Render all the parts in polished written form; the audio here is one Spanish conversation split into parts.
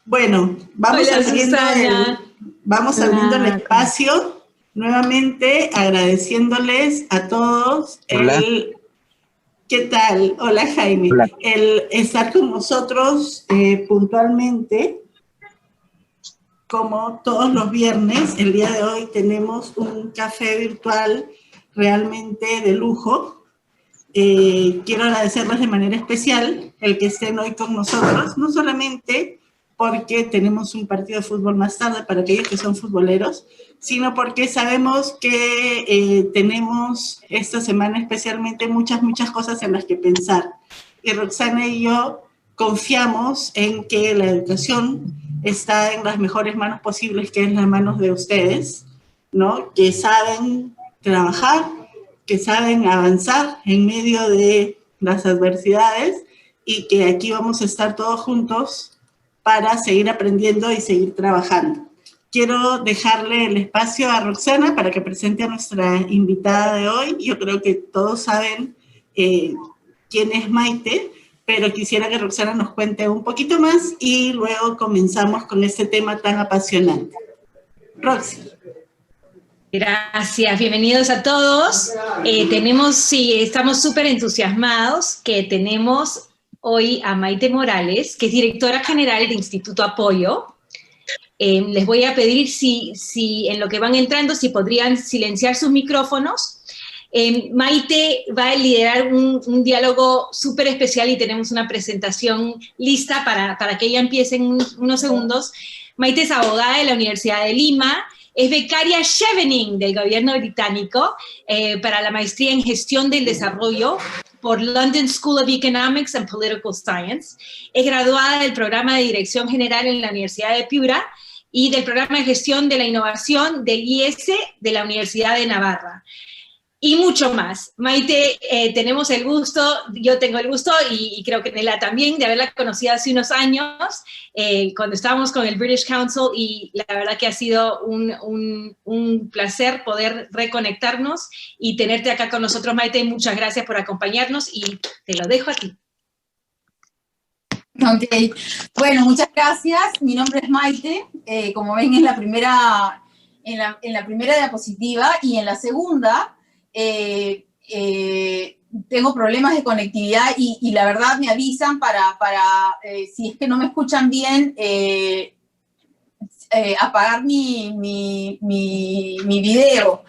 Bueno, Hola, Susana. vamos abriendo el espacio, nuevamente agradeciéndoles a todos Hola. ¿Qué tal? Hola, Jaime. Hola. El estar con nosotros puntualmente, como todos los viernes. El día de hoy tenemos un café virtual realmente de lujo. Quiero agradecerles de manera especial el que estén hoy con nosotros, no solamente porque tenemos un partido de fútbol más tarde para aquellos que son futboleros, sino porque sabemos que tenemos esta semana especialmente muchas cosas en las que pensar. Y Roxana y yo confiamos en que la educación está en las mejores manos posibles, que es en las manos de ustedes, ¿no? Que saben trabajar, que saben avanzar en medio de las adversidades y que aquí vamos a estar todos juntos para seguir aprendiendo y seguir trabajando. Quiero dejarle el espacio a Roxana para que presente a nuestra invitada de hoy. Yo creo que todos saben quién es Maite, pero quisiera que Roxana nos cuente un poquito más y luego comenzamos con este tema tan apasionante. Roxy. Gracias, bienvenidos a todos. Estamos súper entusiasmados que tenemos hoy a Maite Morales, que es directora general de Instituto Apoyo. Les voy a pedir si en lo que van entrando, si podrían silenciar sus micrófonos. Maite va a liderar un diálogo súper especial y tenemos una presentación lista para que ella empiece en unos segundos. Maite es abogada de la Universidad de Lima, es becaria Chevening del gobierno británico para la maestría en gestión del desarrollo por London School of Economics and Political Science. Es graduada del programa de Dirección General en la Universidad de Piura y del programa de gestión de la innovación del IES de la Universidad de Navarra. Y mucho más. Maite, tenemos el gusto, yo tengo el gusto y creo que Nela también, de haberla conocido hace unos años, cuando estábamos con el British Council, y la verdad que ha sido un placer poder reconectarnos y tenerte acá con nosotros, Maite. Muchas gracias por acompañarnos y te lo dejo a ti. Ok, bueno, muchas gracias. Mi nombre es Maite, como ven en la primera diapositiva, y en la segunda tengo problemas de conectividad y la verdad me avisan para si es que no me escuchan bien, apagar mi video.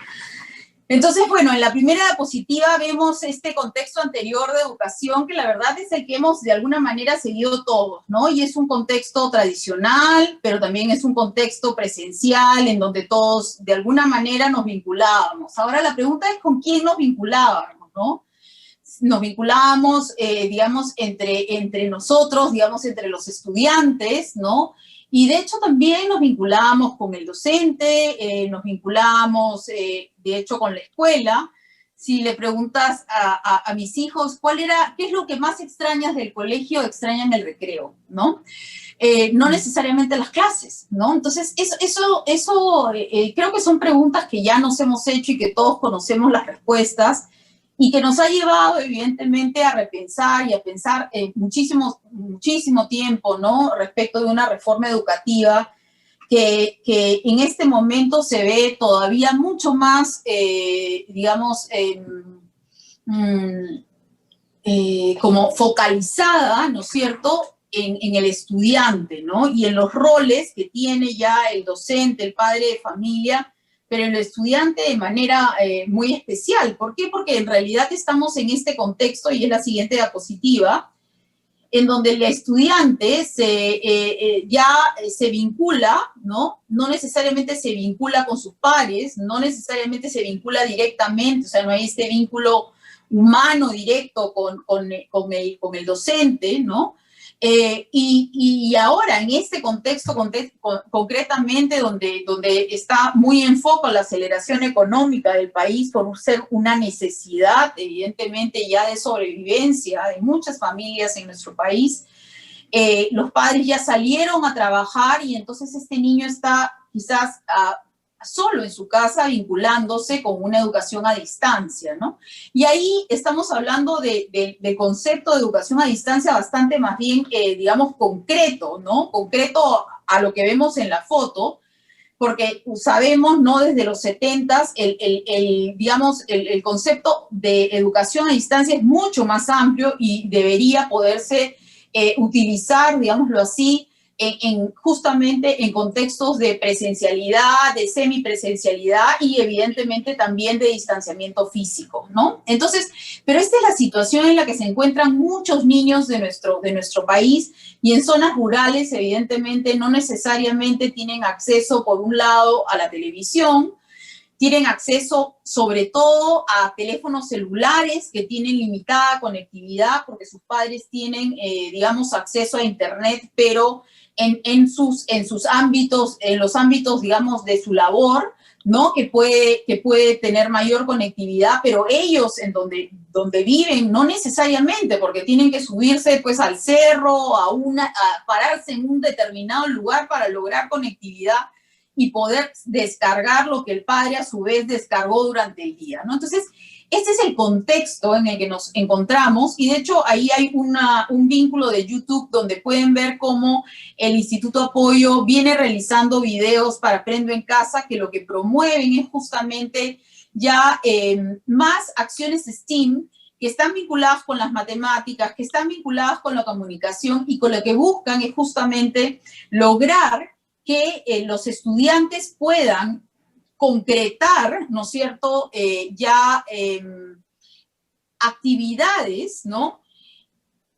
Entonces, bueno, en la primera diapositiva vemos este contexto anterior de educación, que la verdad es el que hemos de alguna manera seguido todos, ¿no? Y es un contexto tradicional, pero también es un contexto presencial, en donde todos de alguna manera nos vinculábamos. Ahora la pregunta es ¿con quién nos vinculábamos, no? Nos vinculábamos, digamos, entre nosotros, digamos, entre los estudiantes, ¿no? Y de hecho también nos vinculábamos con el docente, nos vinculábamos, de hecho, con la escuela. Si le preguntas a mis hijos qué es lo que más extrañas del colegio, extrañan el recreo, ¿no? No necesariamente las clases, ¿no? Entonces, eso creo que son preguntas que ya nos hemos hecho y que todos conocemos las respuestas, y que nos ha llevado, evidentemente, a repensar y a pensar muchísimo tiempo, ¿no? Respecto de una reforma educativa que en este momento se ve todavía mucho más, digamos, como focalizada, ¿no es cierto?, en el estudiante, ¿no? Y en los roles que tiene ya el docente, el padre de familia, pero el estudiante de manera muy especial. ¿Por qué? Porque en realidad estamos en este contexto, y es la siguiente diapositiva, en donde el estudiante ya se vincula, ¿no? No necesariamente se vincula con sus pares, no necesariamente se vincula directamente, o sea, no hay este vínculo humano directo con el docente, ¿no? Y ahora, en este contexto concretamente, donde está muy en foco la aceleración económica del país por ser una necesidad, evidentemente, ya de sobrevivencia de muchas familias en nuestro país, los padres ya salieron a trabajar, y entonces este niño está quizás solo en su casa, vinculándose con una educación a distancia, ¿no? Y ahí estamos hablando de concepto de educación a distancia bastante más bien, digamos, concreto, ¿no? Concreto a lo que vemos en la foto, porque sabemos, ¿no? Desde los 70s, digamos, el concepto de educación a distancia es mucho más amplio y debería poderse utilizar, digámoslo así, justamente en contextos de presencialidad, de semipresencialidad y evidentemente también de distanciamiento físico, ¿no? Entonces, pero esta es la situación en la que se encuentran muchos niños de nuestro país, y en zonas rurales evidentemente no necesariamente tienen acceso, por un lado, a la televisión, tienen acceso sobre todo a teléfonos celulares que tienen limitada conectividad porque sus padres tienen, digamos, acceso a internet, pero en sus ámbitos, en los ámbitos, digamos, de su labor, ¿no? Que puede tener mayor conectividad, pero ellos en donde viven, no necesariamente, porque tienen que subirse pues al cerro, a pararse en un determinado lugar para lograr conectividad y poder descargar lo que el padre a su vez descargó durante el día, ¿no? Entonces, este es el contexto en el que nos encontramos, y de hecho ahí hay un vínculo de YouTube donde pueden ver cómo el Instituto Apoyo viene realizando videos para Aprendo en Casa, que lo que promueven es justamente ya más acciones STEAM que están vinculadas con las matemáticas, que están vinculadas con la comunicación, y con lo que buscan es justamente lograr que los estudiantes puedan concretar, ¿no es cierto?, actividades, ¿no?,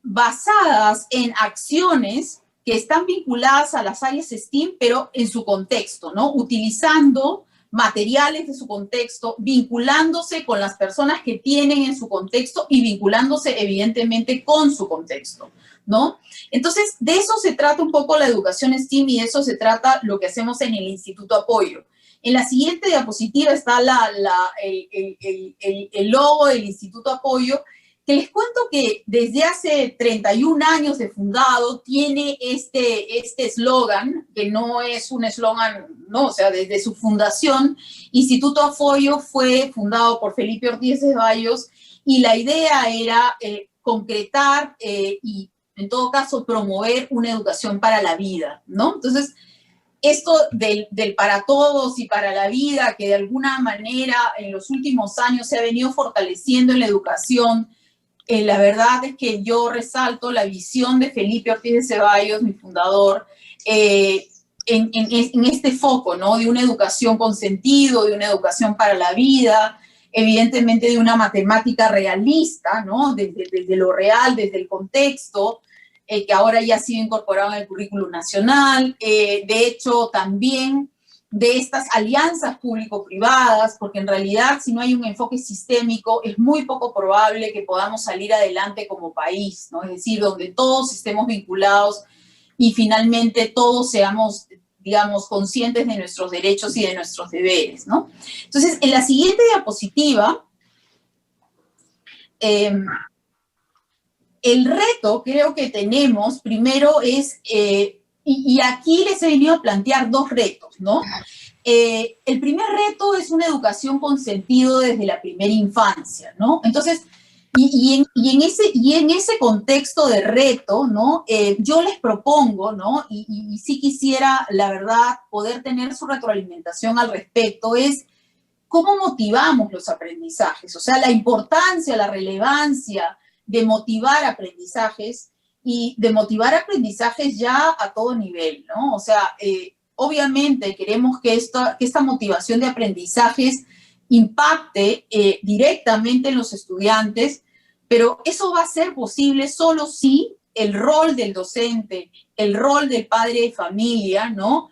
basadas en acciones que están vinculadas a las áreas STEAM, pero en su contexto, ¿no?, utilizando materiales de su contexto, vinculándose con las personas que tienen en su contexto y vinculándose evidentemente con su contexto, ¿no? Entonces, de eso se trata un poco la educación STEAM, y de eso se trata lo que hacemos en el Instituto Apoyo. En la siguiente diapositiva está el logo del Instituto Apoyo, que les cuento que desde hace 31 años de fundado tiene este eslogan, que no es un eslogan, no, o sea, desde su fundación, Instituto Apoyo fue fundado por Felipe Ortiz de Ceballos, y la idea era concretar y, en todo caso, promover una educación para la vida, ¿no? Entonces, esto del para todos y para la vida, que de alguna manera en los últimos años se ha venido fortaleciendo en la educación, la verdad es que yo resalto la visión de Felipe Ortiz de Ceballos, mi fundador, en este foco, ¿no?, de una educación con sentido, de una educación para la vida, evidentemente de una matemática realista, ¿no?, desde lo real, desde el contexto, que ahora ya ha sido incorporado en el currículum nacional, de hecho también de estas alianzas público-privadas, porque en realidad si no hay un enfoque sistémico es muy poco probable que podamos salir adelante como país, ¿no? Es decir, donde todos estemos vinculados y finalmente todos seamos, digamos, conscientes de nuestros derechos y de nuestros deberes, ¿no? Entonces, en la siguiente diapositiva, el reto creo que tenemos primero es, y aquí les he venido a plantear dos retos, ¿no? El primer reto es una educación con sentido desde la primera infancia, ¿no? Entonces, y en ese contexto de reto, ¿no? Yo les propongo, ¿no? Y sí quisiera, la verdad, poder tener su retroalimentación al respecto, es cómo motivamos los aprendizajes, o sea, la importancia, la relevancia de motivar aprendizajes, y de motivar aprendizajes ya a todo nivel, ¿no? O sea, obviamente queremos que esta motivación de aprendizajes impacte directamente en los estudiantes, pero eso va a ser posible solo si el rol del docente, el rol del padre de familia, ¿no?,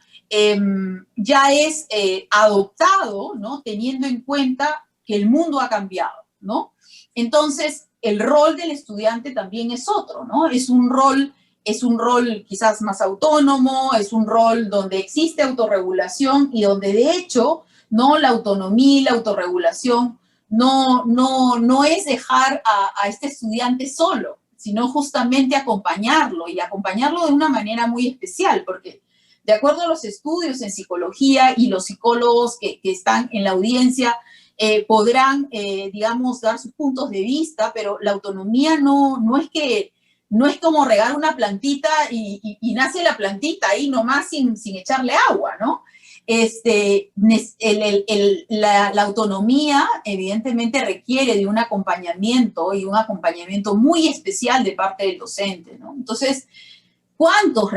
ya es adoptado, ¿no?, teniendo en cuenta que el mundo ha cambiado, ¿no? Entonces, el rol del estudiante también es otro, ¿no? Es un rol quizás más autónomo, es un rol donde existe autorregulación y donde de hecho, ¿no?, la autonomía y la autorregulación no es dejar a este estudiante solo, sino justamente acompañarlo, y acompañarlo de una manera muy especial, porque De acuerdo a los estudios en psicología, y los psicólogos que están en la audiencia podrán, digamos, dar sus puntos de vista, pero la autonomía no es como regar una plantita y nace la plantita ahí nomás sin echarle agua, ¿no? La autonomía evidentemente requiere de un acompañamiento, y un acompañamiento muy especial de parte del docente, ¿no? Entonces, ¿cuántos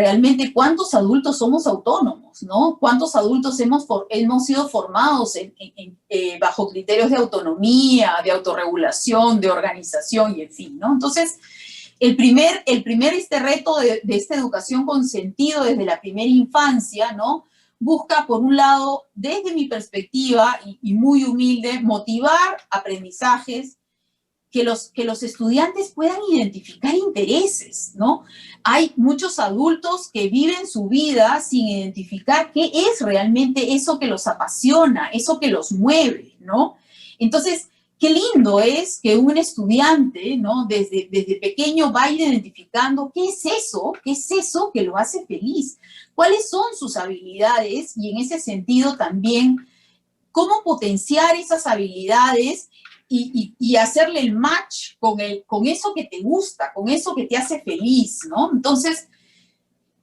adultos somos autónomos, ¿no? ¿Cuántos adultos hemos sido formados bajo criterios de autonomía, de autorregulación, de organización y en fin, ¿no? Entonces, el primer reto de esta educación con sentido desde la primera infancia, ¿no? Busca, por un lado, desde mi perspectiva y muy humilde, motivar aprendizajes, que los estudiantes puedan identificar intereses, ¿no? Hay muchos adultos que viven su vida sin identificar qué es realmente eso que los apasiona, eso que los mueve, ¿no? Entonces, qué lindo es que un estudiante, ¿no? Desde pequeño vaya identificando qué es eso que lo hace feliz, cuáles son sus habilidades, y en ese sentido también cómo potenciar esas habilidades y hacerle el match con eso que te gusta, con eso que te hace feliz, ¿no? Entonces,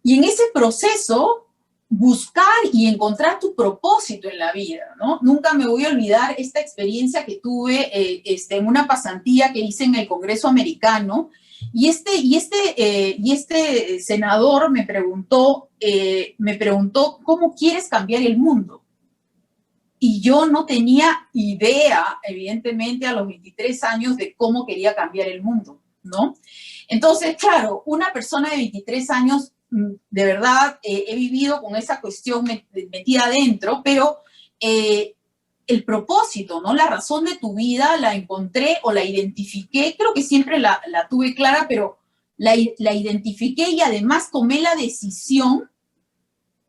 y en ese proceso, buscar y encontrar tu propósito en la vida, ¿no? Nunca me voy a olvidar esta experiencia que tuve en una pasantía que hice en el Congreso americano, y este senador me preguntó, ¿cómo quieres cambiar el mundo? Y yo no tenía idea, evidentemente, a los 23 años de cómo quería cambiar el mundo, ¿no? Entonces, claro, una persona de 23 años, de verdad, he vivido con esa cuestión metida adentro, pero el propósito, ¿no? La razón de tu vida la encontré o la identifiqué, creo que siempre la tuve clara, pero la identifiqué, y además tomé la decisión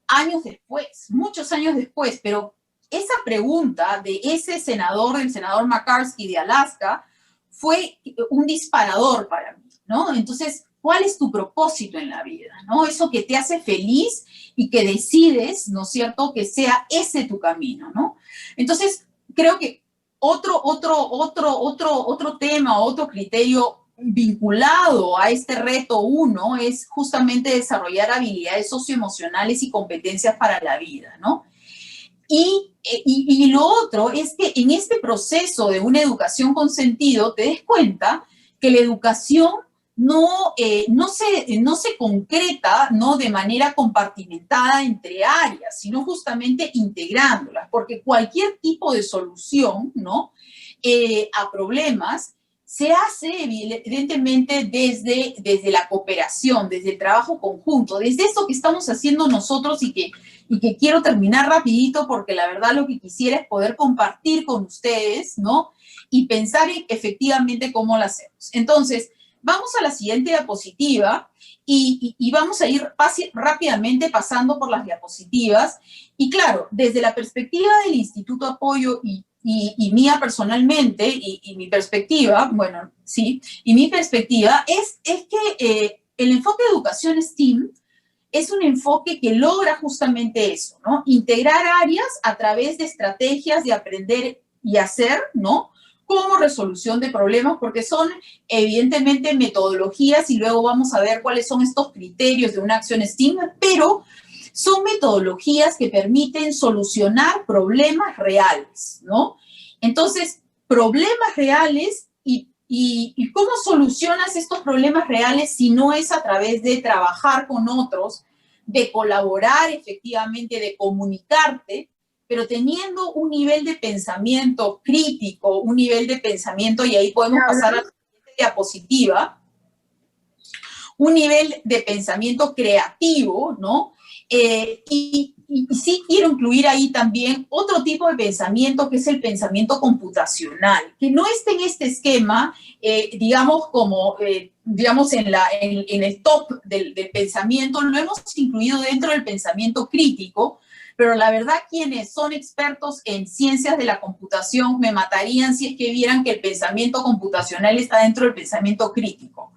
años después, muchos años después, pero esa pregunta de ese senador, del senador McCarthy de Alaska, fue un disparador para mí, ¿no? Entonces, ¿cuál es tu propósito en la vida, ¿no? Eso que te hace feliz y que decides, ¿no es cierto?, que sea ese tu camino, ¿no? Entonces, creo que otro tema, otro criterio vinculado a este reto 1 es justamente desarrollar habilidades socioemocionales y competencias para la vida, ¿no? Y lo otro es que en este proceso de una educación con sentido te des cuenta que la educación no se concreta, ¿no?, de manera compartimentada entre áreas, sino justamente integrándolas, porque cualquier tipo de solución, ¿no?, a problemas se hace evidentemente desde la cooperación, desde el trabajo conjunto, desde eso que estamos haciendo nosotros, y que quiero terminar rapidito, porque la verdad lo que quisiera es poder compartir con ustedes, ¿no? Y pensar efectivamente cómo lo hacemos. Entonces, vamos a la siguiente diapositiva y vamos a ir rápidamente pasando por las diapositivas. Y claro, desde la perspectiva del Instituto Apoyo y mía personalmente, y mi perspectiva, bueno, sí, y mi perspectiva es que el enfoque de educación STEAM es un enfoque que logra justamente eso, ¿no? Integrar áreas a través de estrategias de aprender y hacer, ¿no?, como resolución de problemas, porque son evidentemente metodologías, y luego vamos a ver cuáles son estos criterios de una acción STEAM, pero son metodologías que permiten solucionar problemas reales, ¿no? Entonces, problemas reales, y cómo solucionas estos problemas reales si no es a través de trabajar con otros, de colaborar efectivamente, de comunicarte, pero teniendo un nivel de pensamiento crítico, un nivel de pensamiento, y ahí podemos pasar a la siguiente diapositiva, un nivel de pensamiento creativo, ¿no? Y sí quiero incluir ahí también otro tipo de pensamiento, que es el pensamiento computacional, que no está en este esquema, digamos, digamos, en el top del pensamiento. Lo hemos incluido dentro del pensamiento crítico, pero la verdad, quienes son expertos en ciencias de la computación me matarían si es que vieran que el pensamiento computacional está dentro del pensamiento crítico,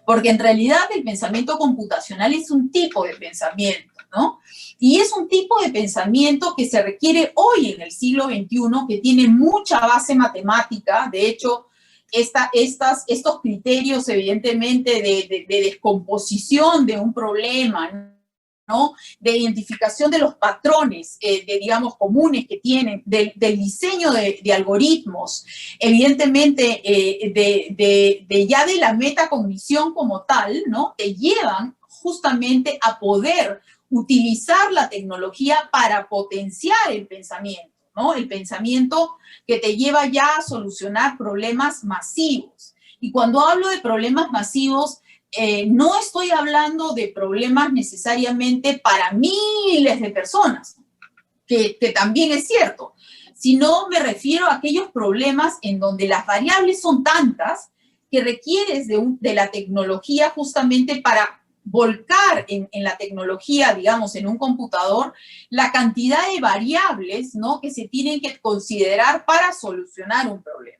porque en realidad el pensamiento computacional es un tipo de pensamiento, ¿no? Y es un tipo de pensamiento que se requiere hoy en el siglo XXI, que tiene mucha base matemática. De hecho, estos criterios, evidentemente, de descomposición de un problema, ¿no? De identificación de los patrones, digamos, comunes que tienen, del diseño de algoritmos, evidentemente, ya de la metacognición como tal, ¿no? Te llevan justamente a poder utilizar la tecnología para potenciar el pensamiento, ¿no? El pensamiento que te lleva ya a solucionar problemas masivos. Y cuando hablo de problemas masivos, no estoy hablando de problemas necesariamente para miles de personas, que también es cierto, sino me refiero a aquellos problemas en donde las variables son tantas que requieres de la tecnología justamente para volcar en la tecnología, digamos, en un computador, la cantidad de variables, ¿no?, que se tienen que considerar para solucionar un problema.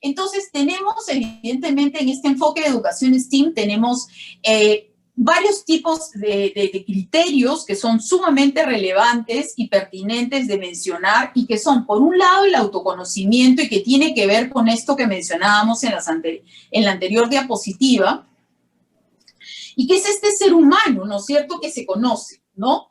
Entonces, tenemos, evidentemente, en este enfoque de educación STEAM, tenemos varios tipos de criterios que son sumamente relevantes y pertinentes de mencionar y que son, por un lado, el autoconocimiento y que tiene que ver con esto que mencionábamos en la anterior diapositiva, y que es este ser humano, ¿no es cierto?, que se conoce, ¿no?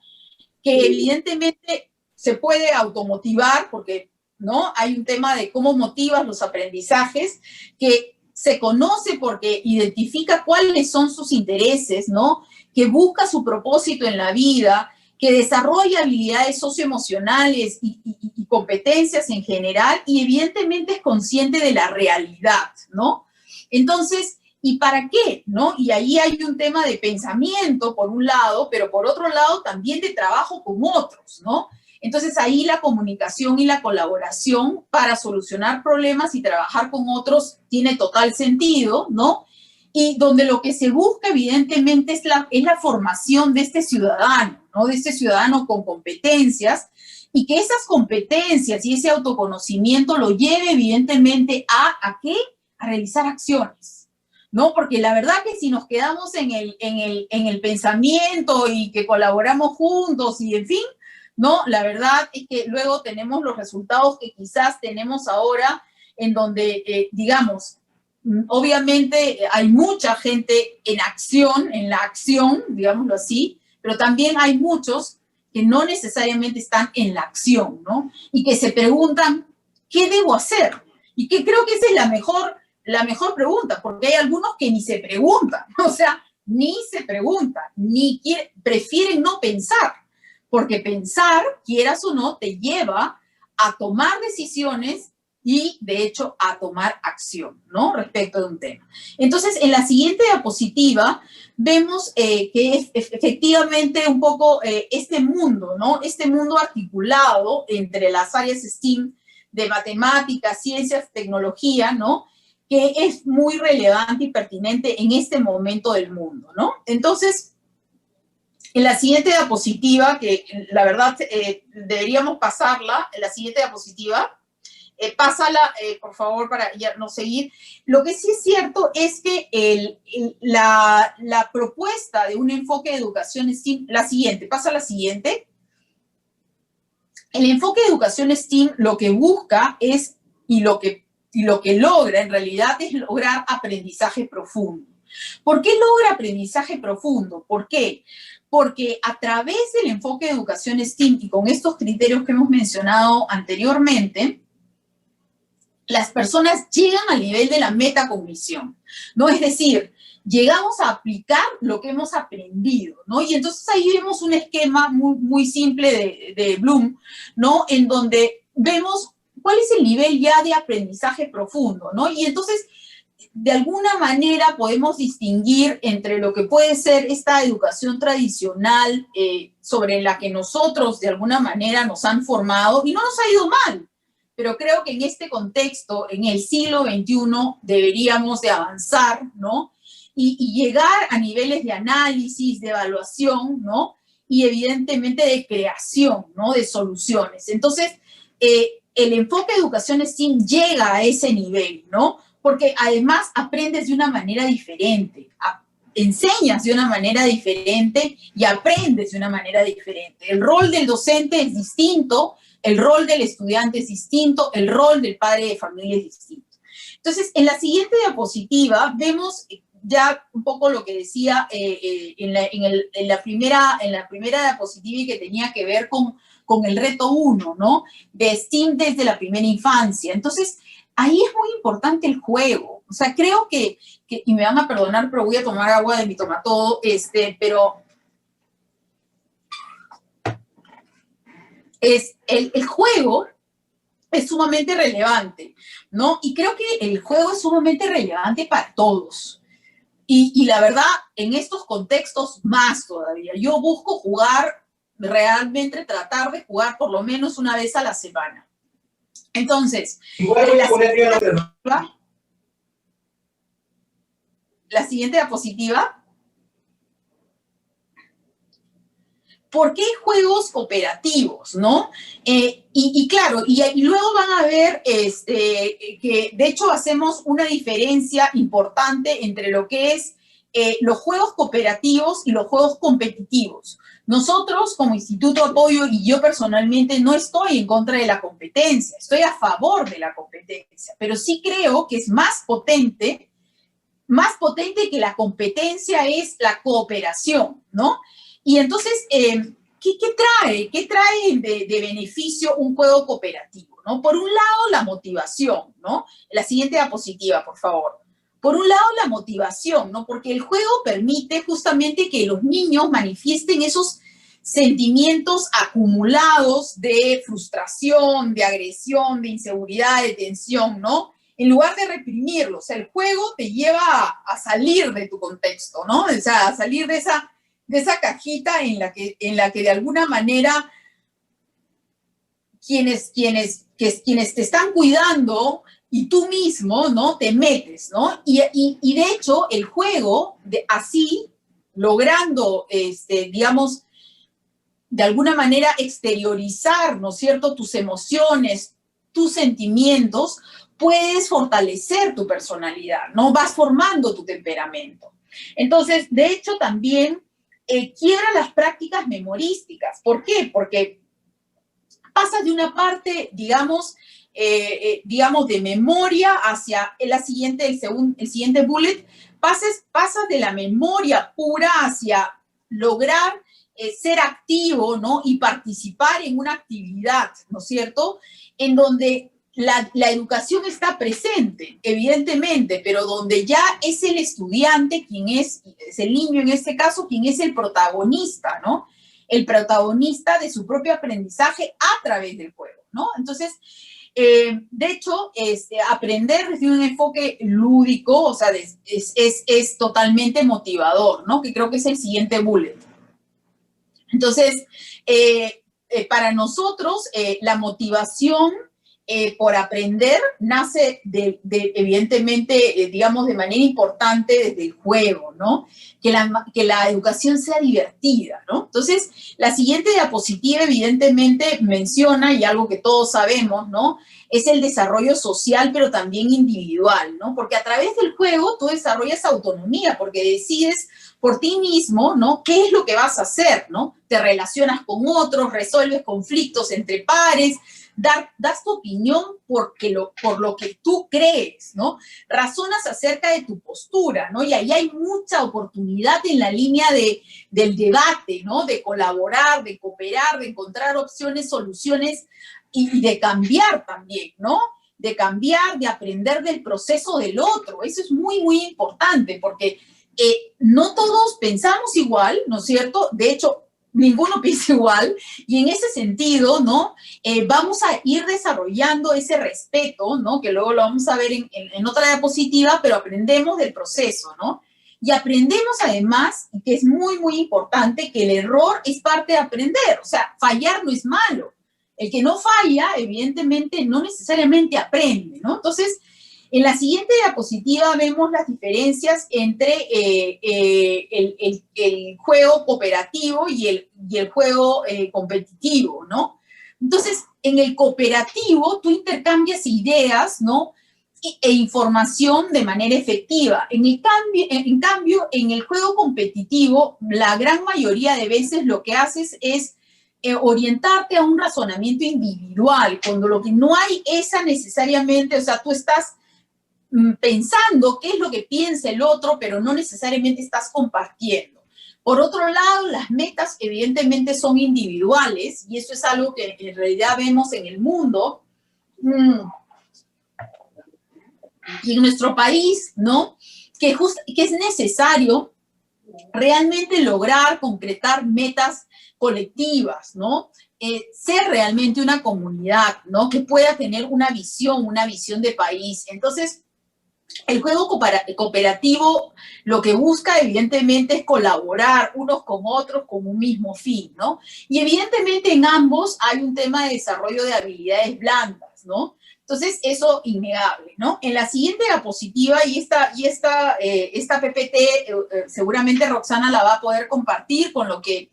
Que evidentemente se puede automotivar porque, ¿no?, hay un tema de cómo motivas los aprendizajes, que se conoce porque identifica cuáles son sus intereses, ¿no?, que busca su propósito en la vida, que desarrolla habilidades socioemocionales y competencias en general, y evidentemente es consciente de la realidad, ¿no? Entonces, ¿y para qué? ¿No? Y ahí hay un tema de pensamiento, por un lado, pero por otro lado también de trabajo con otros, ¿no? Entonces ahí la comunicación y la colaboración para solucionar problemas y trabajar con otros tiene total sentido, ¿no? Y donde lo que se busca evidentemente es la formación de este ciudadano, ¿no? De este ciudadano con competencias, y que esas competencias y ese autoconocimiento lo lleve evidentemente ¿a qué? A realizar acciones, ¿no? Porque la verdad que si nos quedamos en el pensamiento y que colaboramos juntos y en fin, ¿no? La verdad es que luego tenemos los resultados que quizás tenemos ahora, en donde, digamos, obviamente hay mucha gente en la acción, digámoslo así, pero también hay muchos que no necesariamente están en la acción, ¿no? Y que se preguntan, ¿qué debo hacer? Y que creo que esa es la mejor pregunta, porque hay algunos que ni se preguntan, o sea, ni se preguntan, prefieren no pensar, porque pensar, quieras o no, te lleva a tomar decisiones y, de hecho, a tomar acción, ¿no?, respecto de un tema. Entonces, en la siguiente diapositiva vemos que es efectivamente un poco este mundo, ¿no?, este mundo articulado entre las áreas STEAM de matemáticas, ciencias, tecnología, ¿no?, que es muy relevante y pertinente en este momento del mundo, ¿no? Entonces, en la siguiente diapositiva, que la verdad deberíamos pasarla, en la siguiente diapositiva, pásala, por favor, para ya no seguir. Lo que sí es cierto es que la propuesta de un enfoque de educación STEAM, la siguiente, pasa la siguiente. El enfoque de educación STEAM lo que busca es, y lo que logra en realidad es lograr aprendizaje profundo. ¿Por qué logra aprendizaje profundo? ¿Por qué? Porque a través del enfoque de educación STEAM y con estos criterios que hemos mencionado anteriormente, las personas llegan al nivel de la metacognición, ¿no? Es decir, llegamos a aplicar lo que hemos aprendido, ¿no? Y entonces ahí vemos un esquema muy, muy simple de Bloom, ¿no?, en donde vemos cuál es el nivel ya de aprendizaje profundo, ¿no? Y entonces, de alguna manera podemos distinguir entre lo que puede ser esta educación tradicional sobre la que nosotros de alguna manera nos han formado, y no nos ha ido mal, pero creo que en este contexto, en el siglo XXI, deberíamos de avanzar, ¿no?, y llegar a niveles de análisis, de evaluación, ¿no?, y evidentemente de creación, ¿no?, de soluciones. Entonces, el enfoque de educación STEAM llega a ese nivel, ¿no?, porque además aprendes de una manera diferente. enseñas de una manera diferente y aprendes de una manera diferente. El rol del docente es distinto, el rol del estudiante es distinto, el rol del padre de familia es distinto. Entonces, en la siguiente diapositiva vemos ya un poco lo que decía en la primera diapositiva y que tenía que ver con el reto 1, ¿no? De STEAM desde la primera infancia. Entonces, ahí es muy importante el juego. O sea, creo que y me van a perdonar, pero voy a tomar agua de mi tomatodo, pero el juego es sumamente relevante, ¿no? Y creo que el juego es sumamente relevante para todos. Y la verdad, en estos contextos más todavía. Yo busco jugar, realmente tratar de jugar por lo menos una vez a la semana. Entonces, la siguiente diapositiva. ¿Por qué juegos cooperativos, no? Y claro, y luego van a ver que de hecho hacemos una diferencia importante entre lo que es los juegos cooperativos y los juegos competitivos. Nosotros como Instituto Apoyo y yo personalmente no estoy en contra de la competencia, estoy a favor de la competencia, pero sí creo que es más potente que la competencia es la cooperación, ¿no? Y entonces, ¿qué trae de beneficio un juego cooperativo, ¿no? Por un lado, la motivación, ¿no? La siguiente diapositiva, por favor. Por un lado, la motivación, ¿no? Porque el juego permite justamente que los niños manifiesten esos sentimientos acumulados de frustración, de agresión, de inseguridad, de tensión, ¿no? En lugar de reprimirlo. O sea, el juego te lleva a salir de tu contexto, ¿no? O sea, a salir de esa cajita en la que de alguna manera quienes te están cuidando y tú mismo, ¿no? Te metes, ¿no? Y de hecho, el juego, así, logrando, digamos, de alguna manera exteriorizar, ¿no es cierto?, tus emociones, tus sentimientos, puedes fortalecer tu personalidad, ¿no? Vas formando tu temperamento. Entonces, de hecho, también quiebra las prácticas memorísticas. ¿Por qué? Porque pasas de una parte, digamos, de memoria hacia el siguiente bullet, pasas de la memoria pura hacia lograr ser activo, ¿no? Y participar en una actividad, ¿no es cierto?, en donde la educación está presente, evidentemente, pero donde ya es el estudiante quien es el niño en este caso, quien es el protagonista, ¿no? El protagonista de su propio aprendizaje a través del juego, ¿no? Entonces, de hecho, aprender desde un enfoque lúdico, o sea, es totalmente motivador, ¿no? Que creo que es el siguiente bullet. Entonces, para nosotros, la motivación por aprender nace evidentemente, digamos, de manera importante desde el juego, ¿no? Que la educación sea divertida, ¿no? Entonces, la siguiente diapositiva evidentemente menciona, y algo que todos sabemos, ¿no? Es el desarrollo social, pero también individual, ¿no? Porque a través del juego tú desarrollas autonomía, porque decides por ti mismo, ¿no? ¿Qué es lo que vas a hacer, ¿no? Te relacionas con otros, resuelves conflictos entre pares, das tu opinión por lo que tú crees, ¿no? Razonas acerca de tu postura, ¿no? Y ahí hay mucha oportunidad en la línea del debate, ¿no? De colaborar, de cooperar, de encontrar opciones, soluciones y de cambiar también, ¿no? De cambiar, de aprender del proceso del otro. Eso es muy, muy importante porque no todos pensamos igual, ¿no es cierto? De hecho, ninguno piensa igual, y en ese sentido, ¿no? Vamos a ir desarrollando ese respeto, ¿no? Que luego lo vamos a ver en otra diapositiva, pero aprendemos del proceso, ¿no? Y aprendemos además, que es muy, muy importante, que el error es parte de aprender, o sea, fallar no es malo. El que no falla, evidentemente, no necesariamente aprende, ¿no? Entonces, en la siguiente diapositiva vemos las diferencias entre el juego cooperativo y el juego competitivo, ¿no? Entonces, en el cooperativo tú intercambias ideas, ¿no? e información de manera efectiva. En cambio, en el juego competitivo, la gran mayoría de veces lo que haces es orientarte a un razonamiento individual, cuando lo que no hay esa necesariamente, o sea, tú estás pensando qué es lo que piensa el otro, pero no necesariamente estás compartiendo. Por otro lado, las metas evidentemente son individuales, y eso es algo que en realidad vemos en el mundo, y en nuestro país, ¿no? Que es necesario realmente lograr concretar metas colectivas, ¿no? Ser realmente una comunidad, ¿no? Que pueda tener una visión de país. Entonces, el juego cooperativo lo que busca evidentemente es colaborar unos con otros con un mismo fin, ¿no? Y evidentemente en ambos hay un tema de desarrollo de habilidades blandas, ¿no? Entonces, eso innegable, ¿no? En la siguiente diapositiva, y esta PPT seguramente Roxana la va a poder compartir, con lo que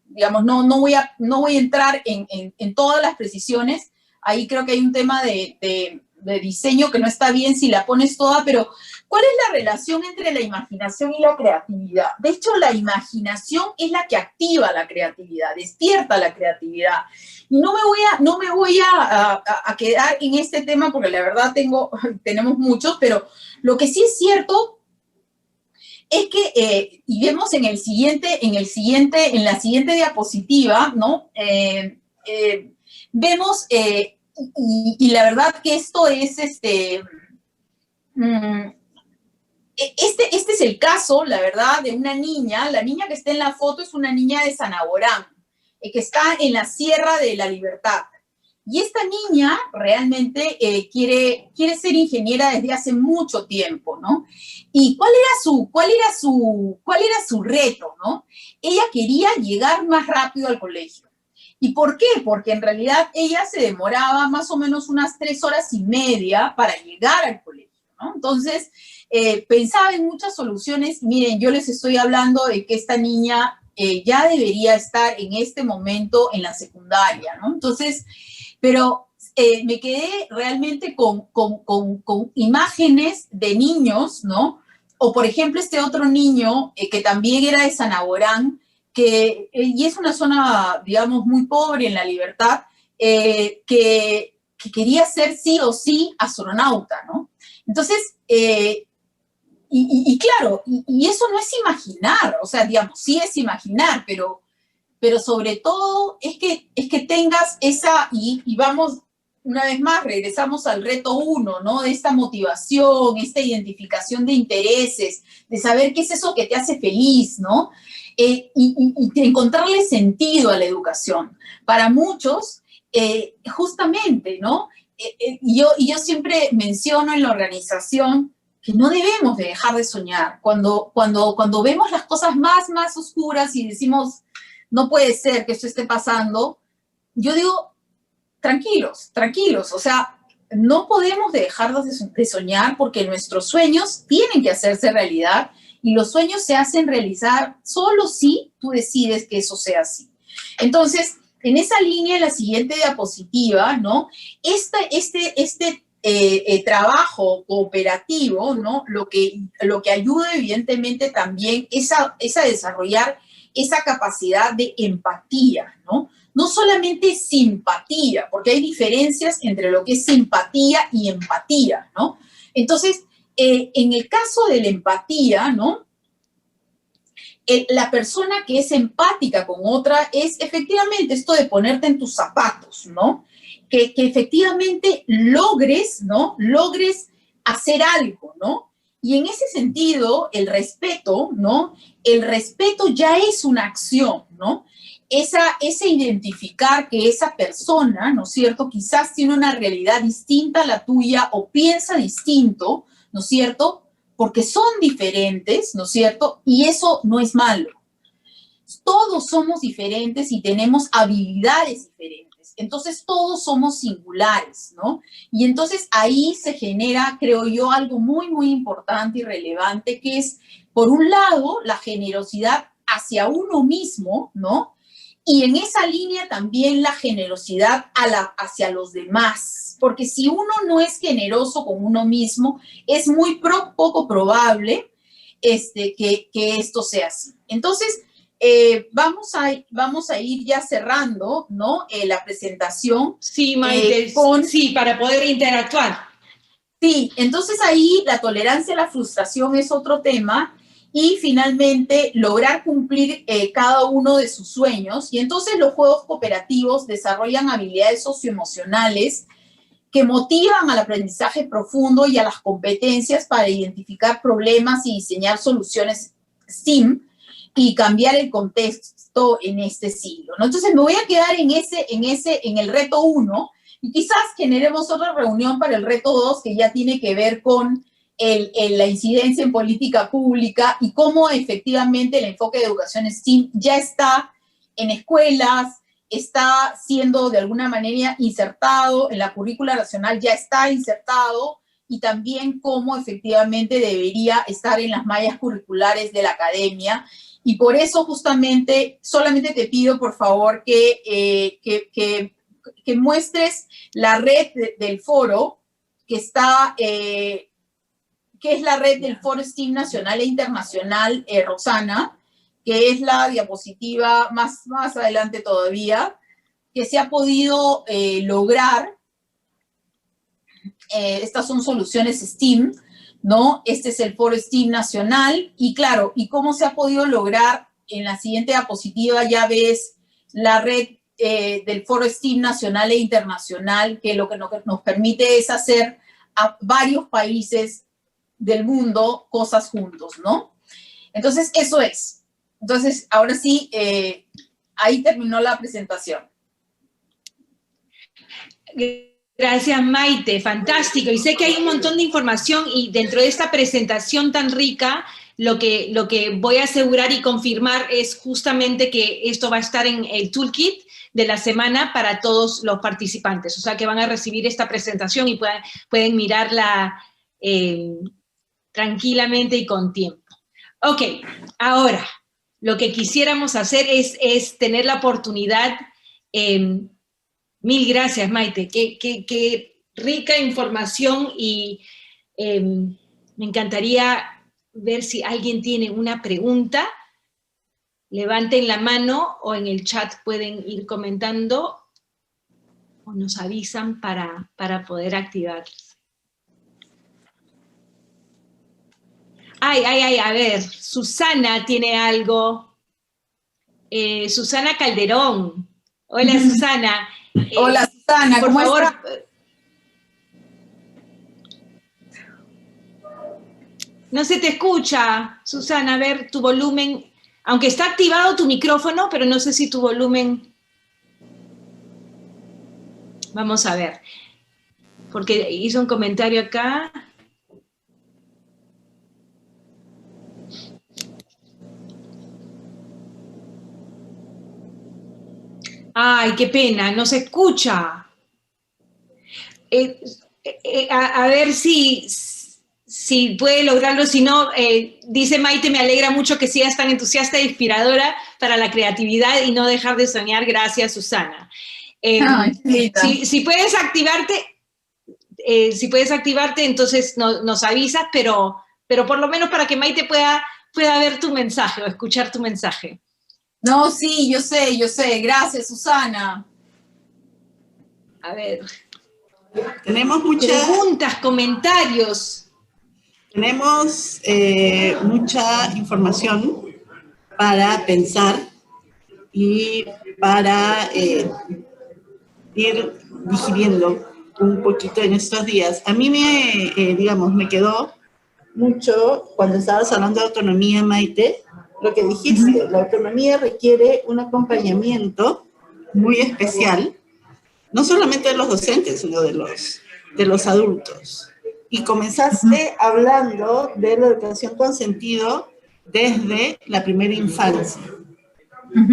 digamos, no voy a entrar en todas las precisiones. Ahí creo que hay un tema de diseño que no está bien si la pones toda, pero ¿cuál es la relación entre la imaginación y la creatividad? De hecho, la imaginación es la que activa la creatividad, despierta la creatividad. Y no me voy a quedar en este tema porque la verdad tenemos muchos, pero lo que sí es cierto es que, y vemos en la siguiente diapositiva, ¿no? Vemos, y la verdad que esto es, este es el caso, la verdad, de una niña. La niña que está en la foto es una niña de Sanaborán, que está en la Sierra de la Libertad. Y esta niña realmente quiere ser ingeniera desde hace mucho tiempo, ¿no? ¿Y cuál era su reto, no? Ella quería llegar más rápido al colegio. ¿Y por qué? Porque en realidad ella se demoraba más o menos unas 3 horas y media para llegar al colegio, ¿no? Entonces, pensaba en muchas soluciones. Miren, yo les estoy hablando de que esta niña ya debería estar en este momento en la secundaria, ¿no? Entonces, pero me quedé realmente con imágenes de niños, ¿no? O, por ejemplo, este otro niño que también era de Sanaborán, y es una zona, digamos, muy pobre en La Libertad, que quería ser sí o sí astronauta, ¿no? Entonces, claro, y eso no es imaginar, o sea, digamos, sí es imaginar, pero sobre todo es que tengas esa, y vamos, una vez más, regresamos al reto 1, ¿no? De esta motivación, esta identificación de intereses, de saber qué es eso que te hace feliz, ¿no? Y encontrarle sentido a la educación. Para muchos, justamente, ¿no? Y yo siempre menciono en la organización que no debemos de dejar de soñar. Cuando vemos las cosas más oscuras y decimos, no puede ser que esto esté pasando, yo digo, tranquilos, o sea, no podemos dejar de soñar porque nuestros sueños tienen que hacerse realidad, y los sueños se hacen realizar solo si tú decides que eso sea así. Entonces, en esa línea, en la siguiente diapositiva, ¿no? Trabajo cooperativo, ¿no? Lo que ayuda evidentemente también es a desarrollar esa capacidad de empatía, ¿no? No solamente simpatía, porque hay diferencias entre lo que es simpatía y empatía, ¿no? Entonces, en el caso de la empatía, ¿no? La persona que es empática con otra es efectivamente esto de ponerte en tus zapatos, ¿no? Que efectivamente logres, ¿no? Logres hacer algo, ¿no? Y en ese sentido, el respeto, ¿no? El respeto ya es una acción, ¿no? Ese identificar que esa persona, ¿no es cierto?, quizás tiene una realidad distinta a la tuya o piensa distinto, ¿no es cierto?, porque son diferentes, ¿no es cierto?, y eso no es malo. Todos somos diferentes y tenemos habilidades diferentes, entonces todos somos singulares, ¿no? Y entonces ahí se genera, creo yo, algo muy importante y relevante, que es, por un lado, la generosidad hacia uno mismo, ¿no? Y en esa línea también la generosidad hacia los demás, porque si uno no es generoso con uno mismo, es muy poco probable que esto sea así. Entonces, vamos a ir ya cerrando, ¿no? La presentación. Sí, Maite, sí, para poder interactuar. Sí, entonces ahí la tolerancia a la frustración es otro tema. Y finalmente, lograr cumplir cada uno de sus sueños. Y entonces los juegos cooperativos desarrollan habilidades socioemocionales que motivan al aprendizaje profundo y a las competencias para identificar problemas y diseñar soluciones STEAM y cambiar el contexto en este siglo, ¿no? Entonces me voy a quedar en el reto 1 y quizás generemos otra reunión para el reto 2 que ya tiene que ver con la incidencia en política pública y cómo efectivamente el enfoque de educación STEAM ya está en escuelas, está siendo de alguna manera insertado en la currícula nacional, ya está insertado, y también cómo efectivamente debería estar en las mallas curriculares de la academia. Y por eso justamente solamente te pido por favor que muestres la red del foro que está... que es la red del Foro STEAM Nacional e Internacional, Rosana, que es la diapositiva más adelante todavía, que se ha podido lograr. Estas son soluciones STEAM, ¿no? Este es el Foro STEAM Nacional, y claro, ¿y cómo se ha podido lograr? En la siguiente diapositiva ya ves la red del Foro STEAM Nacional e Internacional, que lo que nos permite es hacer a varios países del mundo cosas juntos, ¿no? Entonces, eso es. Entonces, ahora sí, ahí terminó la presentación. Gracias, Maite, fantástico. Y sé que hay un montón de información y dentro de esta presentación tan rica, lo que voy a asegurar y confirmar es justamente que esto va a estar en el toolkit de la semana para todos los participantes. O sea, que van a recibir esta presentación y pueden mirarla tranquilamente y con tiempo. Ok, ahora, lo que quisiéramos hacer es tener la oportunidad, mil gracias, Maite, qué rica información, y me encantaría ver si alguien tiene una pregunta. Levanten la mano o en el chat pueden ir comentando o nos avisan para poder activarlos. A ver, Susana tiene algo. Susana Calderón. Hola, Susana. Hola, Susana, por favor. No se te escucha, Susana. A ver, tu volumen, aunque está activado tu micrófono, pero no sé si tu volumen... Vamos a ver, porque hizo un comentario acá. Ay, qué pena, no se escucha. A ver si puede lograrlo, si no, dice Maite, me alegra mucho que sigas tan entusiasta e inspiradora para la creatividad y no dejar de soñar. Gracias, Susana. Si puedes activarte, entonces nos avisas, pero por lo menos para que Maite pueda ver tu mensaje o escuchar tu mensaje. No, sí, yo sé. Gracias, Susana. A ver. Tenemos muchas preguntas, comentarios. Tenemos mucha información para pensar y para ir digiriendo un poquito en estos días. A mí me quedó mucho cuando estabas hablando de autonomía, Maite, lo que dijiste. La autonomía requiere un acompañamiento muy especial, no solamente de los docentes, sino de los adultos. Y comenzaste hablando de la educación con sentido desde la primera infancia.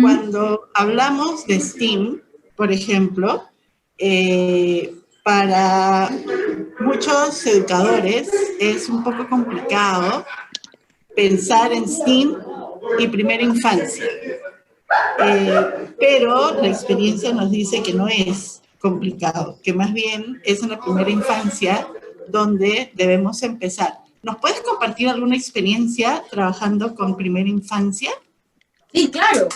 Cuando hablamos de STEAM, por ejemplo, para muchos educadores es un poco complicado pensar en STEAM y primera infancia. pero la experiencia nos dice que no es complicado, que más bien es en la primera infancia donde debemos empezar. ¿Nos puedes compartir alguna experiencia trabajando con primera infancia? Sí, claro.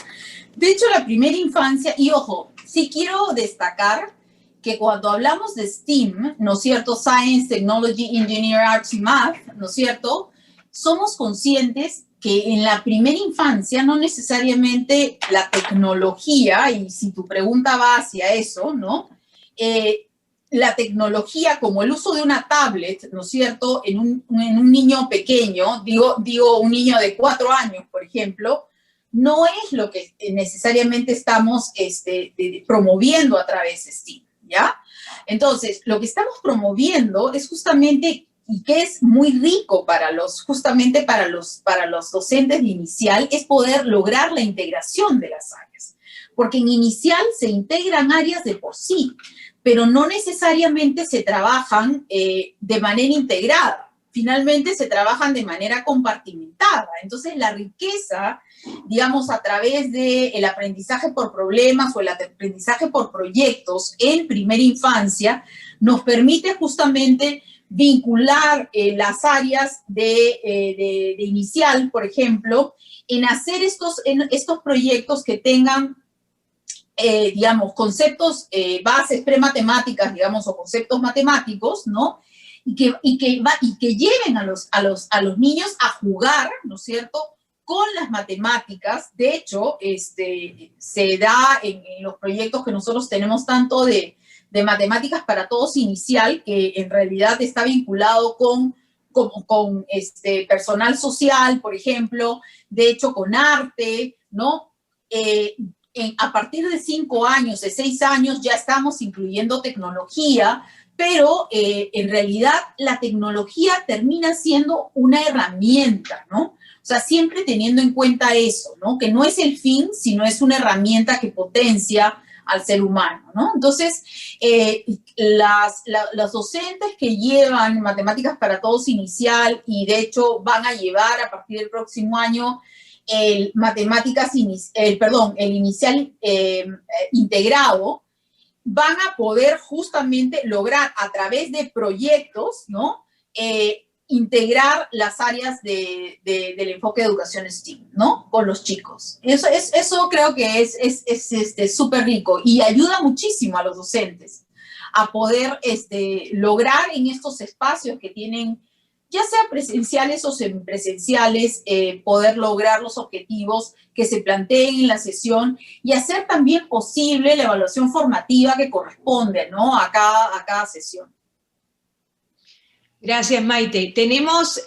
De hecho, la primera infancia, y ojo, sí quiero destacar que cuando hablamos de STEAM, ¿no es cierto? Science, Technology, Engineering, Arts y Math, ¿no es cierto? Somos conscientes que en la primera infancia no necesariamente la tecnología, y si tu pregunta va hacia eso, ¿no? La tecnología como el uso de una tablet, ¿no es cierto? En un niño pequeño, digo un niño de 4 años, por ejemplo, no es lo que necesariamente estamos promoviendo a través de STEAM, ¿ya? Entonces, lo que estamos promoviendo es justamente, y que es muy rico justamente para los docentes de inicial, es poder lograr la integración de las áreas. Porque en inicial se integran áreas de por sí, pero no necesariamente se trabajan de manera integrada. Finalmente se trabajan de manera compartimentada. Entonces, la riqueza, digamos, a través del aprendizaje por problemas o el aprendizaje por proyectos en primera infancia, nos permite justamente vincular las áreas de inicial, por ejemplo, en hacer estos proyectos que tengan, digamos, conceptos, bases prematemáticas, digamos, o conceptos matemáticos, ¿no? Y que lleven a los niños a jugar, ¿no es cierto?, con las matemáticas. De hecho, se da en los proyectos que nosotros tenemos tanto de matemáticas para todos inicial, que en realidad está vinculado con personal social, por ejemplo, de hecho con arte, ¿no? A partir de 5 años, de 6 años, ya estamos incluyendo tecnología, pero en realidad la tecnología termina siendo una herramienta, ¿no? O sea, siempre teniendo en cuenta eso, ¿no? Que no es el fin, sino es una herramienta que potencia al ser humano, ¿no? Entonces, las docentes que llevan matemáticas para todos inicial, y de hecho van a llevar a partir del próximo año el inicial integrado, van a poder justamente lograr a través de proyectos, ¿no? Integrar las áreas del enfoque de educación STEAM, ¿no? Con los chicos. Eso creo que es súper rico y ayuda muchísimo a los docentes a poder lograr en estos espacios que tienen, ya sea presenciales o semipresenciales, poder lograr los objetivos que se planteen en la sesión y hacer también posible la evaluación formativa que corresponde, ¿no? a cada sesión. Gracias, Maite. Tenemos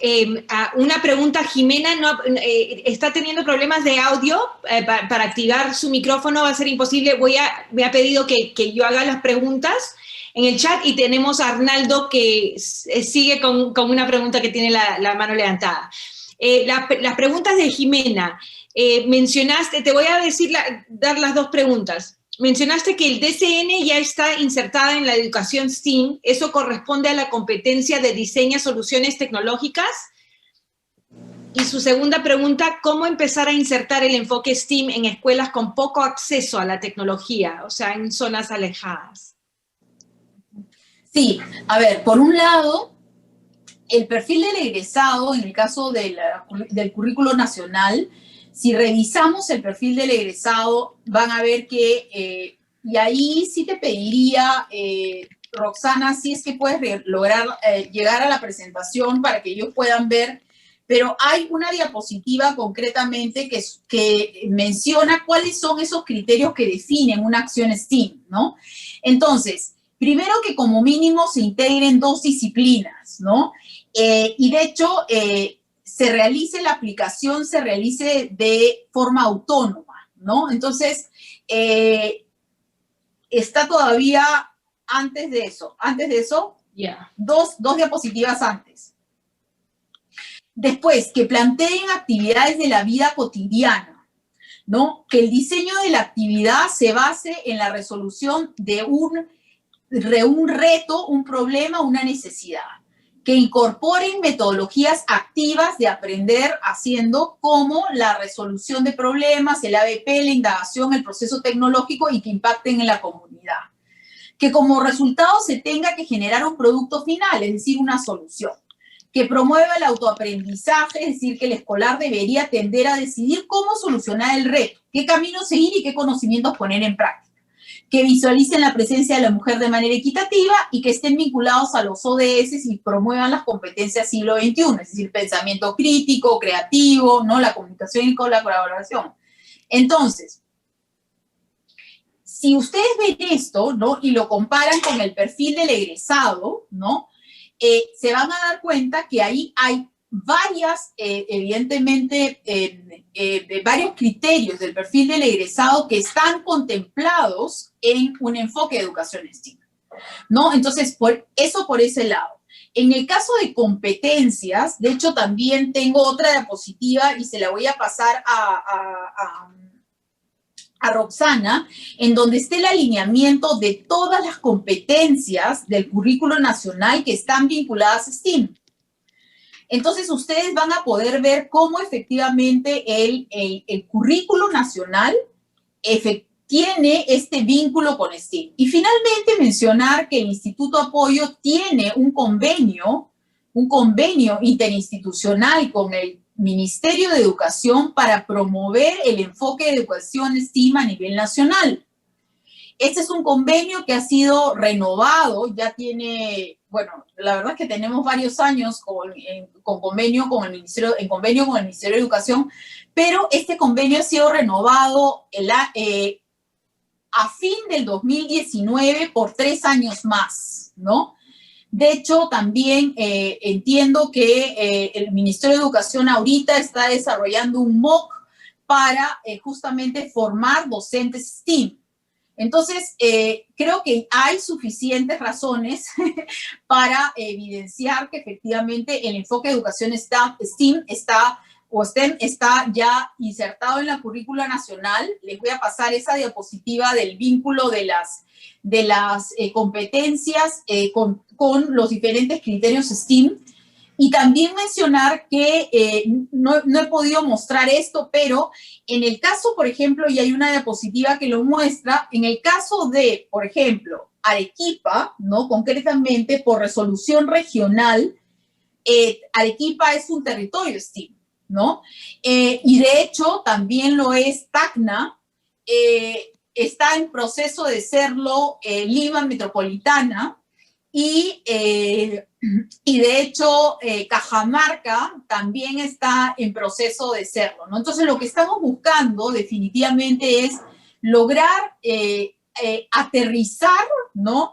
una pregunta. Jimena está teniendo problemas de audio. Para activar su micrófono va a ser imposible. Me ha pedido que yo haga las preguntas en el chat, y tenemos a Arnaldo que sigue con una pregunta que tiene la mano levantada. Las preguntas de Jimena. Mencionaste, te voy a dar las dos preguntas. Mencionaste que el DCN ya está insertada en la educación STEAM. ¿Eso corresponde a la competencia de diseño de soluciones tecnológicas? Y su segunda pregunta, ¿cómo empezar a insertar el enfoque STEAM en escuelas con poco acceso a la tecnología, o sea, en zonas alejadas? Sí, a ver, por un lado, el perfil del egresado, en el caso del currículo nacional, si revisamos el perfil del egresado, van a ver que, y ahí sí te pediría, Roxana, si es que puedes lograr llegar a la presentación para que ellos puedan ver, pero hay una diapositiva concretamente que menciona cuáles son esos criterios que definen una acción STEAM, ¿no? Entonces, primero que como mínimo se integren 2 disciplinas, ¿no? Y de hecho, la aplicación se realice de forma autónoma, ¿no? Entonces, está todavía antes de eso. Yeah. Dos diapositivas antes. Después, que planteen actividades de la vida cotidiana, ¿no? Que el diseño de la actividad se base en la resolución de un reto, un problema, una necesidad. que incorporen metodologías activas de aprender haciendo, como la resolución de problemas, el ABP, la indagación, el proceso tecnológico, y que impacten en la comunidad. Que como resultado se tenga que generar un producto final, es decir, una solución. Que promueva el autoaprendizaje, es decir, que el escolar debería tender a decidir cómo solucionar el reto, qué camino seguir y qué conocimientos poner en práctica. Que visualicen la presencia de la mujer de manera equitativa y que estén vinculados a los ODS y promuevan las competencias siglo XXI, es decir, pensamiento crítico, creativo, ¿no? La comunicación y con la colaboración. Entonces, si ustedes ven esto, ¿no? Y lo comparan con el perfil del egresado, ¿no? Se van a dar cuenta que ahí hay varias, evidentemente, varios criterios del perfil del egresado que están contemplados en un enfoque de educación STEAM, ¿no? Entonces, por ese lado. En el caso de competencias, de hecho, también tengo otra diapositiva y se la voy a pasar a Roxana, en donde esté el alineamiento de todas las competencias del currículo nacional que están vinculadas a STEAM. Entonces, ustedes van a poder ver cómo efectivamente el currículo nacional tiene este vínculo con STEAM. Y finalmente mencionar que el Instituto Apoyo tiene un convenio interinstitucional con el Ministerio de Educación para promover el enfoque de educación STEAM a nivel nacional. Este es un convenio que ha sido renovado, ya tiene, bueno, la verdad es que tenemos varios años en convenio con el Ministerio de Educación, pero este convenio ha sido renovado a fin del 2019 por 3 años más, ¿no? De hecho, también entiendo que el Ministerio de Educación ahorita está desarrollando un MOOC para justamente formar docentes STEAM. Entonces, creo que hay suficientes razones para evidenciar que efectivamente el enfoque de educación STEAM está ya insertado en la currícula nacional. Les voy a pasar esa diapositiva del vínculo de las competencias con los diferentes criterios STEAM. Y también mencionar que no he podido mostrar esto, pero en el caso, por ejemplo, y hay una diapositiva que lo muestra, en el caso de, por ejemplo, Arequipa, ¿no? Concretamente por resolución regional, Arequipa es un territorio STEAM, ¿no? Y de hecho también lo es Tacna, está en proceso de serlo Lima Metropolitana, y de hecho Cajamarca también está en proceso de serlo, ¿no? Entonces lo que estamos buscando definitivamente es lograr aterrizar, ¿no?,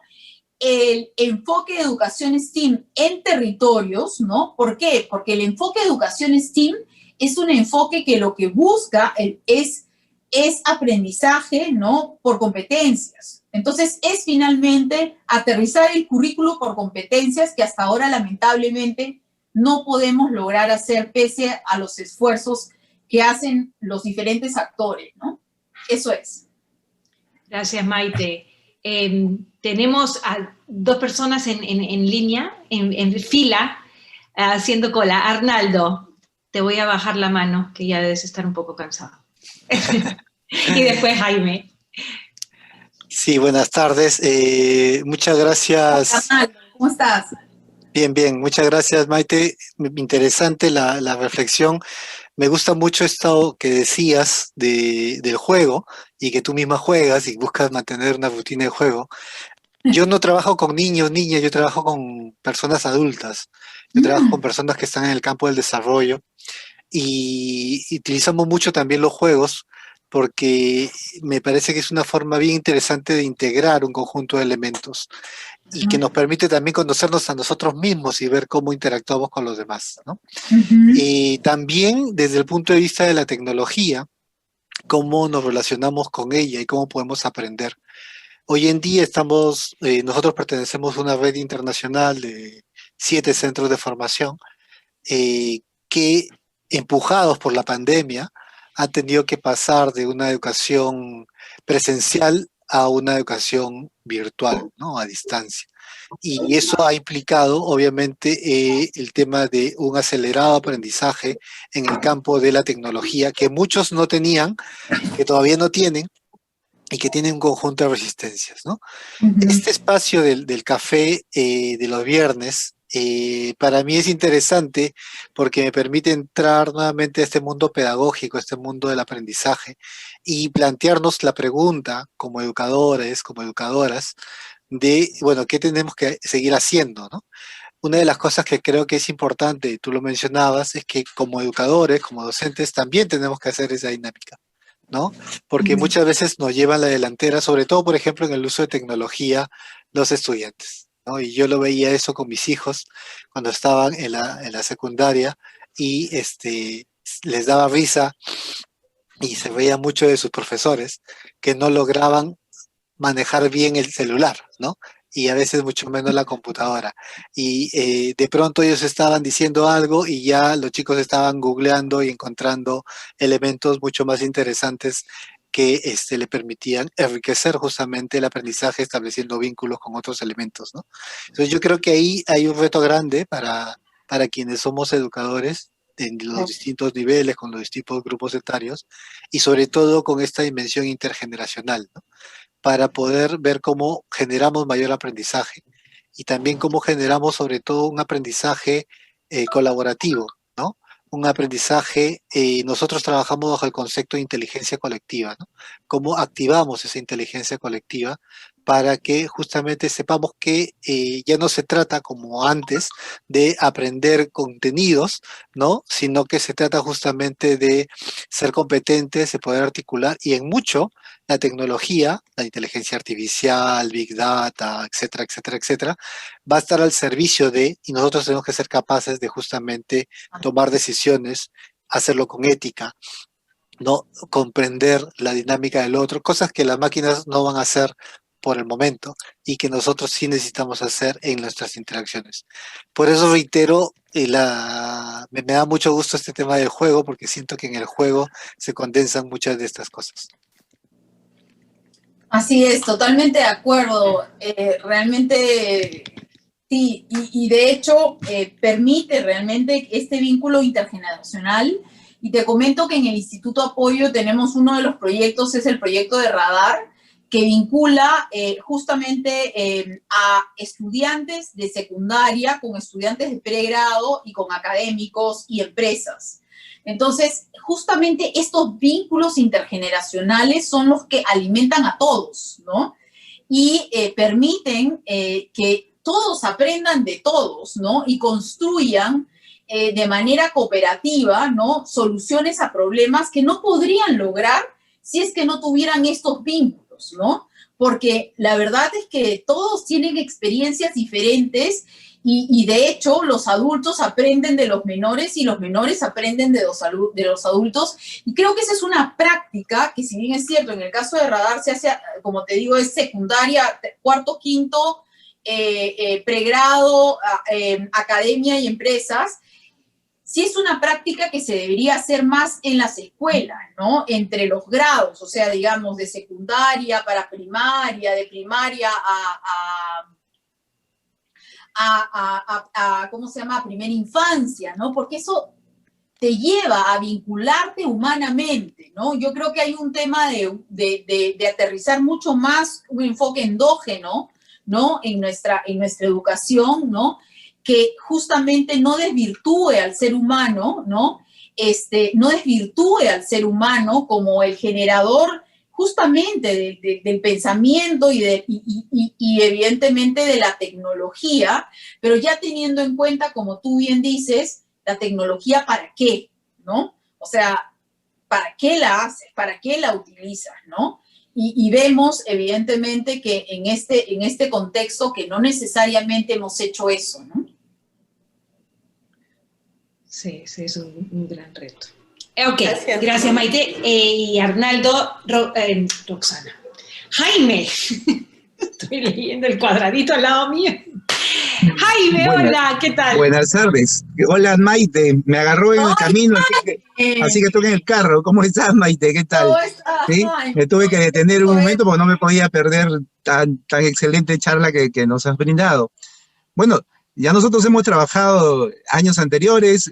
el enfoque de educación STEAM en territorios, ¿no? ¿Por qué? Porque el enfoque de educación STEAM es un enfoque que lo que busca es aprendizaje, ¿no?, por competencias. Entonces, es finalmente aterrizar el currículo por competencias que hasta ahora, lamentablemente, no podemos lograr hacer pese a los esfuerzos que hacen los diferentes actores, ¿no? Eso es. Gracias, Maite. Tenemos a 2 personas en línea, en fila, haciendo cola. Arnaldo, te voy a bajar la mano, que ya debes estar un poco cansado. Y después Jaime. Sí, buenas tardes. Muchas gracias. ¿Cómo estás? Bien, bien. Muchas gracias, Maite. Interesante la reflexión. Me gusta mucho esto que decías del juego y que tú misma juegas y buscas mantener una rutina de juego. Yo no trabajo con niños, niñas, yo trabajo con personas adultas. Yo trabajo con personas que están en el campo del desarrollo y utilizamos mucho también los juegos porque me parece que es una forma bien interesante de integrar un conjunto de elementos y que nos permite también conocernos a nosotros mismos y ver cómo interactuamos con los demás, ¿no? Y también desde el punto de vista de la tecnología, cómo nos relacionamos con ella y cómo podemos aprender. Hoy en día nosotros pertenecemos a una red internacional de 7 centros de formación que, empujados por la pandemia, han tenido que pasar de una educación presencial a una educación virtual, ¿no? A distancia. Y eso ha implicado, obviamente, el tema de un acelerado aprendizaje en el campo de la tecnología que muchos no tenían, que todavía no tienen, y que tienen un conjunto de resistencias, ¿no? Este espacio del café de los viernes, para mí es interesante porque me permite entrar nuevamente a este mundo pedagógico, a este mundo del aprendizaje, y plantearnos la pregunta como educadores, como educadoras, de, bueno, ¿qué tenemos que seguir haciendo, ¿no? Una de las cosas que creo que es importante, y tú lo mencionabas, es que como educadores, como docentes, también tenemos que hacer esa dinámica, ¿no? Porque muchas veces nos llevan la delantera, sobre todo, por ejemplo, en el uso de tecnología, los estudiantes, ¿no? Y yo lo veía eso con mis hijos cuando estaban en la secundaria y les daba risa y se veía mucho de sus profesores que no lograban manejar bien el celular, ¿no? Y a veces mucho menos la computadora. Y de pronto ellos estaban diciendo algo y ya los chicos estaban googleando y encontrando elementos mucho más interesantes que le permitían enriquecer justamente el aprendizaje estableciendo vínculos con otros elementos, ¿no? Entonces yo creo que ahí hay un reto grande para quienes somos educadores en los distintos niveles, con los distintos grupos etarios y sobre todo con esta dimensión intergeneracional, ¿no? Para poder ver cómo generamos mayor aprendizaje y también cómo generamos sobre todo un aprendizaje colaborativo, ¿no? Un aprendizaje, nosotros trabajamos bajo el concepto de inteligencia colectiva, ¿no? Cómo activamos esa inteligencia colectiva para que justamente sepamos que ya no se trata como antes de aprender contenidos, ¿no? Sino que se trata justamente de ser competentes, de poder articular y en mucho la tecnología, la inteligencia artificial, Big Data, etcétera, etcétera, etcétera, va a estar al servicio de, y nosotros tenemos que ser capaces de justamente tomar decisiones, hacerlo con ética, no comprender la dinámica del otro, cosas que las máquinas no van a hacer por el momento y que nosotros sí necesitamos hacer en nuestras interacciones. Por eso reitero, me da mucho gusto este tema del juego porque siento que en el juego se condensan muchas de estas cosas. Así es, totalmente de acuerdo. Realmente sí, y de hecho permite realmente este vínculo intergeneracional. Y te comento que en el Instituto Apoyo tenemos uno de los proyectos, es el proyecto de Radar, que vincula justamente a estudiantes de secundaria con estudiantes de pregrado y con académicos y empresas. Entonces, justamente estos vínculos intergeneracionales son los que alimentan a todos, ¿no? Y permiten que todos aprendan de todos, ¿no? Y construyan de manera cooperativa, ¿no? Soluciones a problemas que no podrían lograr si es que no tuvieran estos vínculos, ¿no? Porque la verdad es que todos tienen experiencias diferentes y de hecho los adultos aprenden de los menores y los menores aprenden de los adultos, y creo que esa es una práctica que, si bien es cierto, en el caso de Radar se hace, como te digo, es secundaria, cuarto, quinto, pregrado, academia y empresas. Sí es una práctica que se debería hacer más en las escuelas, ¿no? Entre los grados, o sea, digamos, de secundaria para primaria, de primaria ¿cómo se llama? A primera infancia, ¿no? Porque eso te lleva a vincularte humanamente, ¿no? Yo creo que hay un tema de aterrizar mucho más un enfoque endógeno, ¿no? En nuestra educación, ¿no? Que justamente no desvirtúe al ser humano, ¿no? No desvirtúe al ser humano como el generador justamente del pensamiento y evidentemente de la tecnología, pero ya teniendo en cuenta, como tú bien dices, la tecnología para qué, ¿no? O sea, ¿para qué la haces? ¿Para qué la utilizas, no? Y vemos evidentemente que en este contexto que no necesariamente hemos hecho eso, ¿no? Sí, es un gran reto. Ok, gracias Maite. Y Arnaldo, Roxana. Jaime, estoy leyendo el cuadradito al lado mío. Jaime, hola, ¿qué tal? Buenas tardes. Hola Maite, me agarró en el camino, así que Así que estoy en el carro. ¿Cómo estás, Maite? ¿Qué tal? ¿Sí? Me tuve que detener un momento porque no me podía perder tan excelente charla que nos has brindado. Bueno, ya nosotros hemos trabajado años anteriores,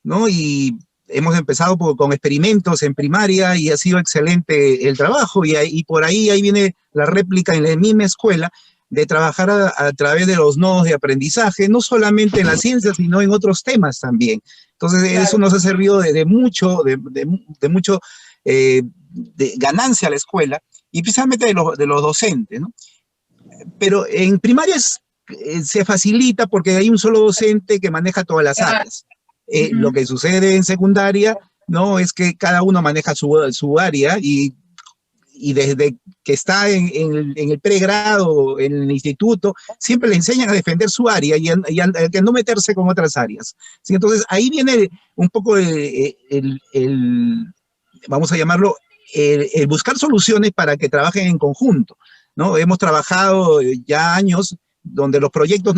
¿no? Y hemos empezado con experimentos en primaria y ha sido excelente el trabajo. Y por ahí viene la réplica en la misma escuela de trabajar a través de los nodos de aprendizaje, no solamente en la ciencia, sino en otros temas también. Entonces, eso nos ha servido de mucho de ganancia a la escuela y precisamente de los docentes, ¿no? Pero en primaria se facilita porque hay un solo docente que maneja todas las áreas. Lo que sucede en secundaria, ¿no? Es que cada uno maneja su área y desde que está en el pregrado, en el instituto, siempre le enseñan a defender su área y a no meterse con otras áreas. ¿Sí? Entonces, ahí viene un poco vamos a llamarlo, el buscar soluciones para que trabajen en conjunto, ¿no? Hemos trabajado ya años donde los proyectos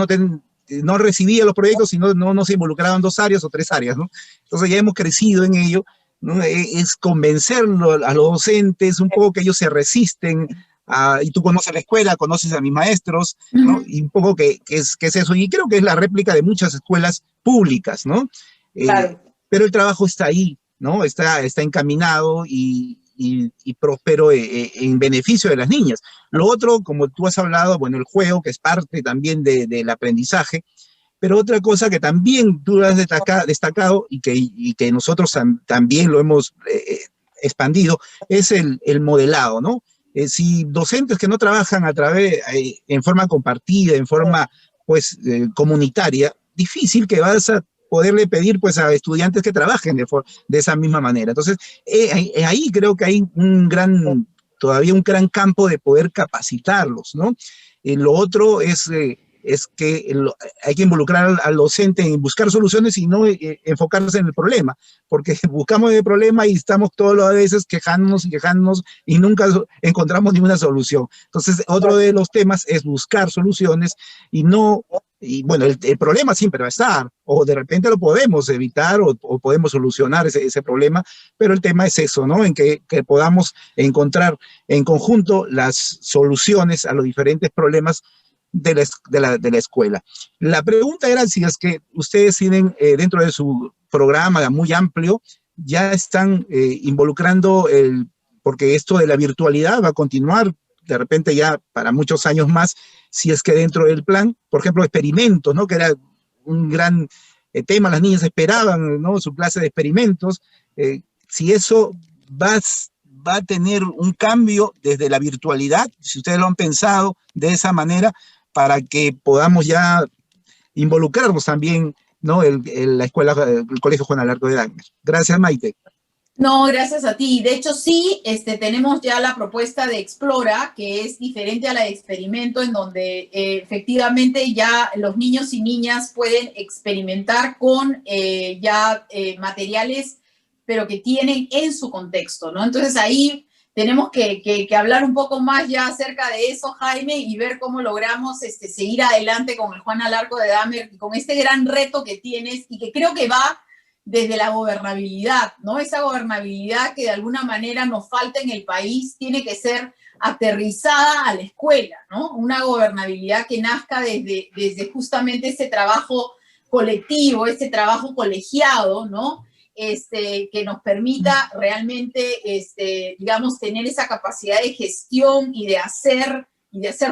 no recibían los proyectos, sino no se involucraban 2 áreas o 3 áreas, ¿no? Entonces ya hemos crecido en ello, ¿no? Es convencerlo a los docentes, un poco que ellos se resisten, y tú conoces la escuela, conoces a mis maestros, ¿no? Y un poco que es eso, y creo que es la réplica de muchas escuelas públicas, ¿no? Claro. Pero el trabajo está ahí, ¿no? Está encaminado y próspero en beneficio de las niñas. Lo otro, como tú has hablado, bueno, el juego, que es parte también del aprendizaje, pero otra cosa que también tú has destacado y que nosotros también lo hemos expandido, es el modelado, ¿no? Si docentes que no trabajan en forma compartida, en forma, pues, comunitaria, difícil que vas a poderle pedir, pues, a estudiantes que trabajen de esa misma manera. Entonces, ahí creo que hay todavía un gran campo de poder capacitarlos, ¿no? Lo otro es que hay que involucrar al docente en buscar soluciones y no enfocarse en el problema, porque buscamos el problema y estamos todas las veces quejándonos y nunca encontramos ninguna solución. Entonces, otro de los temas es buscar soluciones y bueno, el problema siempre va a estar, o de repente lo podemos evitar o podemos solucionar ese problema, pero el tema es eso, ¿no? En que podamos encontrar en conjunto las soluciones a los diferentes problemas de la escuela. La pregunta era si es que ustedes tienen dentro de su programa muy amplio, ya están involucrando porque esto de la virtualidad va a continuar de repente ya para muchos años más, si es que dentro del plan, por ejemplo, experimentos, ¿no? Que era un gran tema, las niñas esperaban, ¿no? Su clase de experimentos, si eso va a tener un cambio desde la virtualidad, si ustedes lo han pensado de esa manera, para que podamos ya involucrarnos también, ¿no? La escuela, el Colegio Juan Alarco de Dahmer. Gracias, Maite. No, gracias a ti. De hecho, sí, tenemos ya la propuesta de Explora, que es diferente a la de Experimento, en donde efectivamente ya los niños y niñas pueden experimentar con materiales, pero que tienen en su contexto, ¿no? Entonces ahí tenemos que hablar un poco más ya acerca de eso, Jaime, y ver cómo logramos seguir adelante con el Juan Alarco de Dahmer, con este gran reto que tienes y que creo que va desde la gobernabilidad, ¿no? Esa gobernabilidad que de alguna manera nos falta en el país tiene que ser aterrizada a la escuela, ¿no? Una gobernabilidad que nazca desde justamente ese trabajo colectivo, ese trabajo colegiado, ¿no? Que nos permita realmente, digamos, tener esa capacidad de gestión y de hacer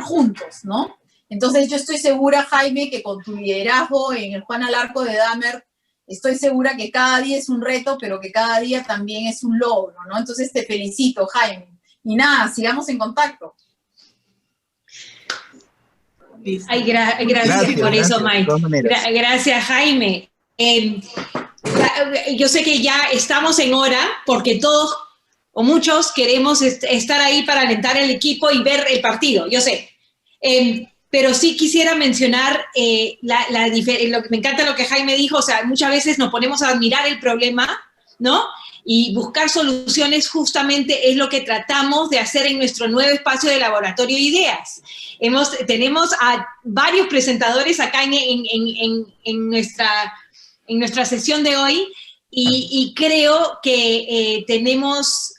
juntos, ¿no? Entonces yo estoy segura, Jaime, que con tu liderazgo en el Juan Alarco de Dahmer, estoy segura que cada día es un reto, pero que cada día también es un logro, ¿no? Entonces te felicito, Jaime. Y nada, sigamos en contacto. Ay, gracias por eso, Mike. Gracias, Jaime. Yo sé que ya estamos en hora, porque todos o muchos queremos estar ahí para alentar al equipo y ver el partido, yo sé. Pero sí quisiera mencionar me encanta lo que Jaime dijo, o sea, muchas veces nos ponemos a admirar el problema, ¿no? Y buscar soluciones justamente es lo que tratamos de hacer en nuestro nuevo espacio de laboratorio de ideas. Tenemos a varios presentadores acá en nuestra sesión de hoy y creo que tenemos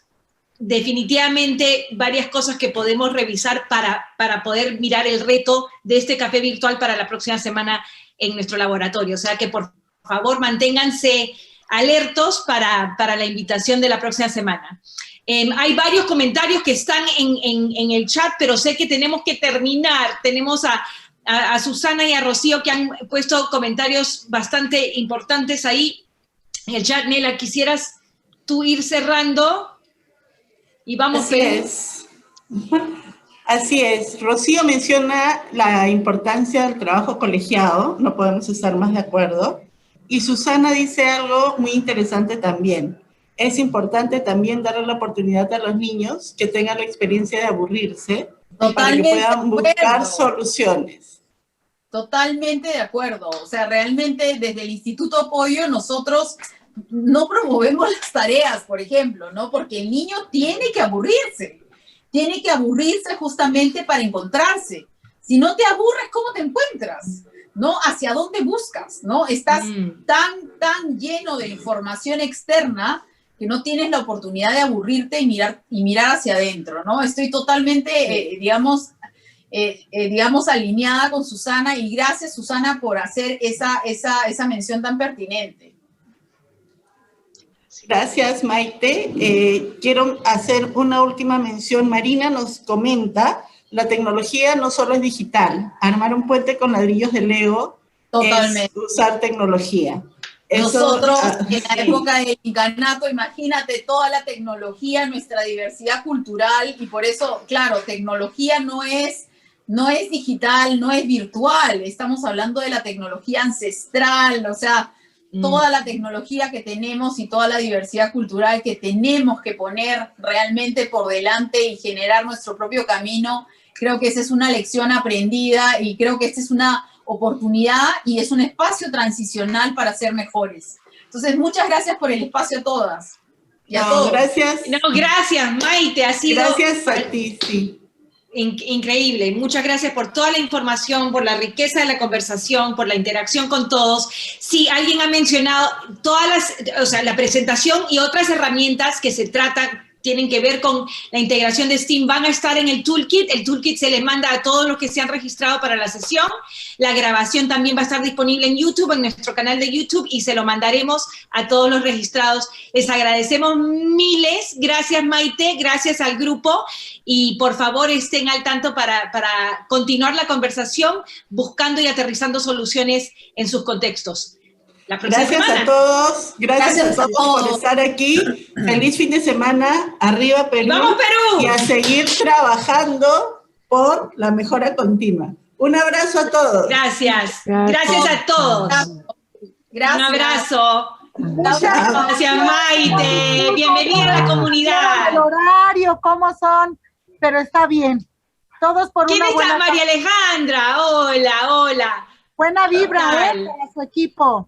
definitivamente varias cosas que podemos revisar para poder mirar el reto de este café virtual para la próxima semana en nuestro laboratorio. O sea que por favor manténganse alertos para la invitación de la próxima semana. Hay varios comentarios que están en el chat, pero sé que tenemos que terminar. Tenemos a Susana y a Rocío que han puesto comentarios bastante importantes ahí en el chat. Nela, ¿quisieras tú ir cerrando? Y vamos. Así es. Así es. Rocío menciona la importancia del trabajo colegiado, no podemos estar más de acuerdo. Y Susana dice algo muy interesante también. Es importante también darle la oportunidad a los niños que tengan la experiencia de aburrirse para que puedan buscar soluciones. Totalmente de acuerdo. O sea, realmente desde el Instituto Apoyo nosotros no promovemos las tareas, por ejemplo, ¿no? Porque el niño tiene que aburrirse justamente para encontrarse. Si no te aburres, ¿cómo te encuentras? ¿No? ¿Hacia dónde buscas? ¿No? Estás tan lleno de información externa que no tienes la oportunidad de aburrirte y mirar hacia adentro, ¿no? Estoy totalmente, digamos, alineada con Susana, y gracias, Susana, por hacer esa mención tan pertinente. Gracias, Maite. Quiero hacer una última mención. Marina nos comenta, la tecnología no solo es digital, armar un puente con ladrillos de Lego es usar tecnología. Nosotros, en la época del incanato, imagínate toda la tecnología, nuestra diversidad cultural, y por eso, claro, tecnología no es digital, no es virtual, estamos hablando de la tecnología ancestral, o sea, toda la tecnología que tenemos y toda la diversidad cultural que tenemos que poner realmente por delante y generar nuestro propio camino. Creo que esa es una lección aprendida y creo que esta es una oportunidad y es un espacio transicional para ser mejores. Entonces, muchas gracias por el espacio a todas y a todos. Gracias. No, gracias, Maite. Ha sido gracias a ti, sí. Increíble. Muchas gracias por toda la información, por la riqueza de la conversación, por la interacción con todos. Sí, alguien ha mencionado la presentación y otras herramientas que se tratan, tienen que ver con la integración de STEAM, van a estar en el toolkit. El toolkit se le manda a todos los que se han registrado para la sesión. La grabación también va a estar disponible en YouTube, en nuestro canal de YouTube, y se lo mandaremos a todos los registrados. Les agradecemos miles. Gracias, Maite. Gracias al grupo. Y por favor estén al tanto para continuar la conversación, buscando y aterrizando soluciones en sus contextos. Gracias a todos, gracias a todos por estar aquí. Feliz fin de semana, arriba Perú. ¡Vamos, Perú! Y a seguir trabajando por la mejora continua. Un abrazo a todos. Gracias a todos. Gracias. Un abrazo. Gracias, Maite. Bienvenida a la comunidad. El horario, cómo son, pero está bien. Todos por ¿Quién una está? buena... María Alejandra. Hola. Buena vibra, para su equipo.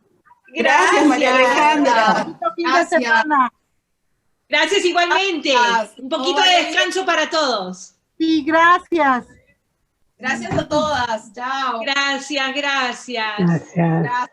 Gracias, María Alejandra. Gracias igualmente. Un poquito de descanso para todos. Sí, gracias. Gracias a todas. Chao. Gracias. Gracias.